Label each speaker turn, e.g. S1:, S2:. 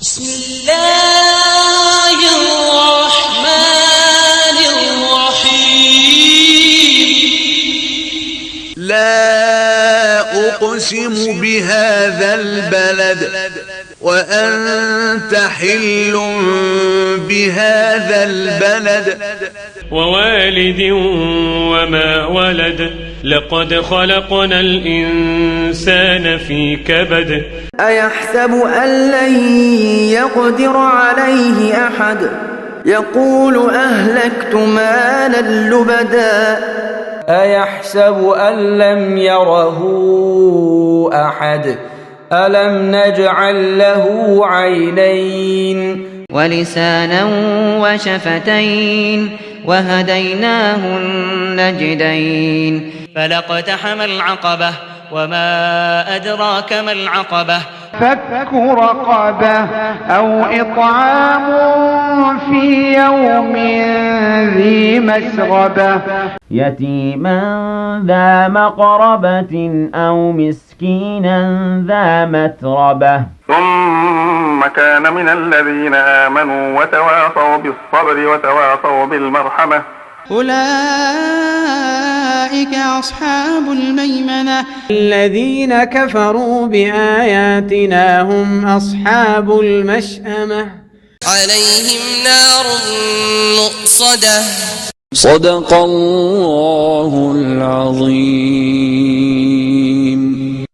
S1: بسم الله الرحمن الرحيم
S2: لا أقسم بهذا البلد وأنت حل بهذا البلد
S3: ووالد وما ولد لقد خلقنا الإنسان في كبد
S4: أيحسب أن لن يقدر عليه أحد يقول أهلكت مالا لبدا أيحسب أن لم يره أحد ألم نجعل له عينين
S5: ولسانا وشفتين وهديناه النجدين
S6: فلاقتحم العقبة وما أدراك ما العقبة
S7: فك رقبة أو إطعام في يوم ذي مسغبة
S8: يتيما ذا مقربة أو مسكينا ذا متربة
S9: ثم كان من الذين آمنوا وتواصوا بالصبر وتواصوا بالمرحمة
S1: أولئك أصحاب الميمنة
S4: الذين كفروا بآياتنا هم أصحاب المشأمة
S1: عليهم نار مؤصدة
S10: صدق الله العظيم.